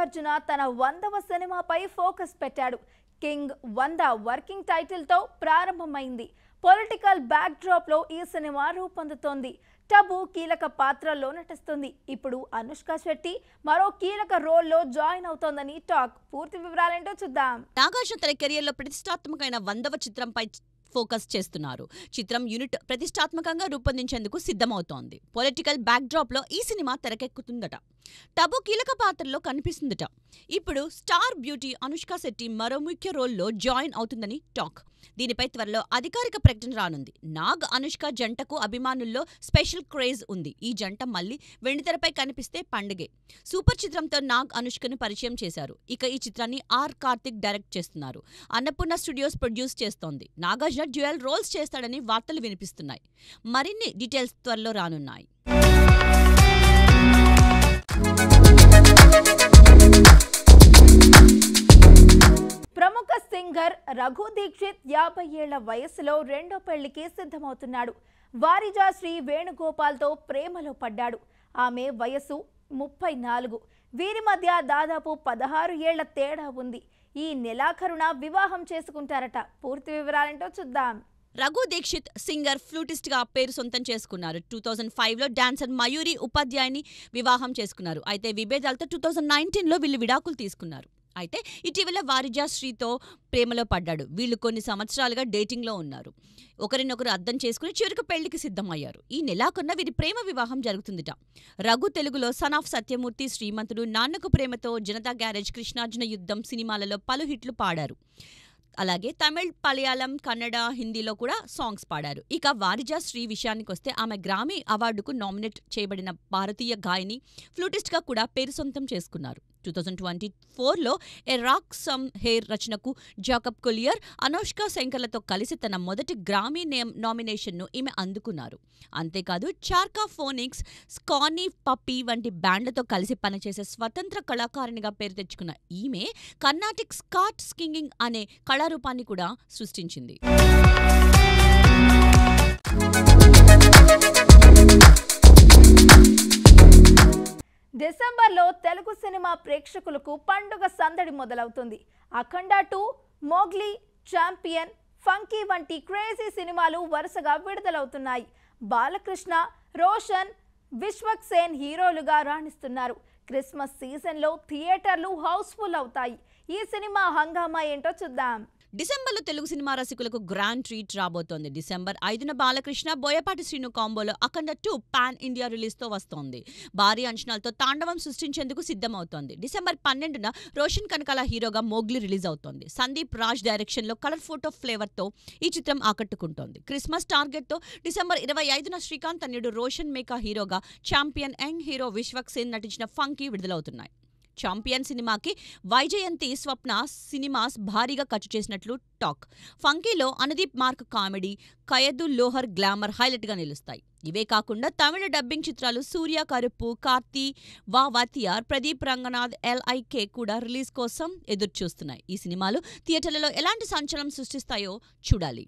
నాగార్జున తన 100వ సినిమాపై ఫోకస్ పెట్టాడు. కింగ్ 100 వర్కింగ్ టైటిల్తో ప్రారంభమైంది. పొలిటికల్ బ్యాక్ డ్రాప్ లో ఈ సినిమా రూపొందుతోంది. టబు కీలక పాత్రల్లో నటిస్తుంది. ఇప్పుడు అనుష్క శెట్టి మరో కీలక రోల్లో జాయిన్ అవుతోందని టాక్. పూర్తి వివరాలేంటో చూద్దాం. నాగార్జున తన కెరియర్లో ప్రతిష్టాత్మకమైన 100వ చిత్రంపై ఫోకస్ చేస్తున్నారు. చిత్రం యూనిట్ ప్రతిష్టాత్మకంగా రూపొందించేందుకు సిద్ధమవుతోంది. పొలిటికల్ బ్యాక్ డ్రాప్ లో ఈ సినిమా తెరకెక్కుతుందట. టబు కీలక పాత్రలో కనిపిస్తుందట. ఇప్పుడు స్టార్ బ్యూటీ అనుష్క శెట్టి మరో ముఖ్య రోల్లో జాయిన్ అవుతుందని టాక్. దీనిపై త్వరలో అధికారిక ప్రకటన రానుంది. నాగ్ అనుష్క జంటకు అభిమానుల్లో స్పెషల్ క్రేజ్ ఉంది. ఈ జంట మళ్లీ వెండితెరపై కనిపిస్తే పండుగే. సూపర్ చిత్రంతో నాగ్ అనుష్కను పరిచయం చేశారు. ఇక ఈ చిత్రాన్ని ఆర్ కార్తిక్ డైరెక్ట్ చేస్తున్నారు. అన్నపూర్ణ స్టూడియోస్ ప్రొడ్యూస్ చేస్తోంది. నాగార్జున డ్యూయల్ రోల్స్ చేస్తాడని వార్తలు వినిపిస్తున్నాయి. మరిన్ని డీటెయిల్స్ త్వరలో రానున్నాయి. ప్రముఖ సింగర్ రఘు దీక్షిత్ 50 ఏళ్ల వయసులో రెండో పెళ్లికి సిద్ధమవుతున్నాడు. వారిజా శ్రీ వేణుగోపాల్తో ప్రేమలో పడ్డాడు. ఆమె వయసు 34. వీరి మధ్య దాదాపు 16 ఏళ్ల తేడా ఉంది. ఈ నెలాఖరున వివాహం చేసుకుంటారట. పూర్తి వివరాలేంటో చూద్దాం. రఘు దీక్షిత్ సింగర్, ఫ్లూటిస్ట్ గా పేరు సొంతం చేసుకున్నారు. 2005లో డాన్సర్ మయూరి ఉపాధ్యాయని వివాహం చేసుకున్నారు. అయితే విభేదాలతో 2019లో వీళ్ళు విడాకులు తీసుకున్నారు. అయితే ఇటీవల వారిజా శ్రీతో ప్రేమలో పడ్డాడు. వీళ్ళు కొన్ని సంవత్సరాలుగా డేటింగ్లో ఉన్నారు. ఒకరినొకరు అర్థం చేసుకుని చివరికి పెళ్లికి సిద్ధమయ్యారు. ఈ నెలాఖరున వీరి ప్రేమ వివాహం జరుగుతుందిట. రఘు తెలుగులో son of Satyamurthy, Srimanthudu, Nannaku Prematho, Janata garage, Krishnarjuna యుద్ధం సినిమాలలో పలు హిట్లు పాడారు. అలాగే తమిళ్, మలయాళం, కన్నడ, హిందీలో కూడా సాంగ్స్ పాడారు. ఇక వారిజా శ్రీ విషయానికొస్తే ఆమె గ్రామీ అవార్డుకు నామినేట్ చేయబడిన భారతీయ గాయని, ఫ్లూటిస్ట్గా కూడా పేరు సొంతం చేసుకున్నారు. 2024లో ఏ రాక్ సమ్ హెయిర్ రచనకు జాకబ్ కొలియర్, అనుష్క శంకర్లతో కలిసి తన మొదటి గ్రామీ నామినేషన్ను ఈమె అందుకున్నారు. అంతేకాదు చార్కా ఫోనిక్స్, స్కానీ పప్పీ వంటి బ్యాండ్లతో కలిసి పనిచేసే స్వతంత్ర కళాకారిణిగా పేరు తెచ్చుకున్న ఈమె కర్ణాటిక్ స్కాట్ సింగింగ్ అనే కళారూపాన్ని కూడా సృష్టించింది. డిసెంబర్లో తెలుగు సినిమా ప్రేక్షకులకు పండుగ సందడి మొదలవుతుంది. అఖండ 2, మోగ్లీ, ఛాంపియన్, ఫంకీ వంటి క్రేజీ సినిమాలు వరుసగా విడుదలవుతున్నాయి. బాలకృష్ణ, రోషన్, విశ్వక్ సేన్ హీరోలుగా రాణిస్తున్నారు. క్రిస్మస్ సీజన్లో థియేటర్లు హౌస్ఫుల్ అవుతాయి. ఈ సినిమా హంగామా ఏంటో చూద్దాం. డిసెంబర్లో తెలుగు సినిమా రసికులకు గ్రాండ్ ట్రీట్ రాబోతోంది. డిసెంబర్ 5న బాలకృష్ణ, బోయపాటి శ్రీను కాంబోలో అఖండ 2 పాన్ ఇండియా రిలీజ్తో వస్తోంది. భారీ అంచనాలతో తాండవం సృష్టించేందుకు సిద్ధమవుతోంది. డిసెంబర్ 12న రోషన్ కనకాల హీరోగా మోగ్లీ రిలీజ్ అవుతోంది. సందీప్ రాజ్ డైరెక్షన్లో కలర్ ఫోటో ఫ్లేవర్తో ఈ చిత్రం ఆకట్టుకుంటోంది. క్రిస్మస్ టార్గెట్తో డిసెంబర్ 25న శ్రీకాంత్ తన్యుడు రోషన్ మేకా హీరోగా, champion young hero Vishwak Sen నటించిన ఫంకీ విడుదలవుతున్నాయి. ఛాంపియన్ సినిమాకి వైజయంతి స్వప్న సినిమాస్ భారీగా ఖర్చు చేసినట్లు టాక్. ఫంకీలో Anudeep mark comedy, Kayadu Lohar glamour హైలైట్గా నిలుస్తాయి. ఇవే కాకుండా తమిళ డబ్బింగ్ చిత్రాలు సూర్య, కరుపు, కార్తీ, వాతియార్, ప్రదీప్ రంగనాథ్, LIK కూడా రిలీజ్ కోసం ఎదురుచూస్తున్నాయి. ఈ సినిమాలు థియేటర్లలో ఎలాంటి సంచలనం సృష్టిస్తాయో చూడాలి.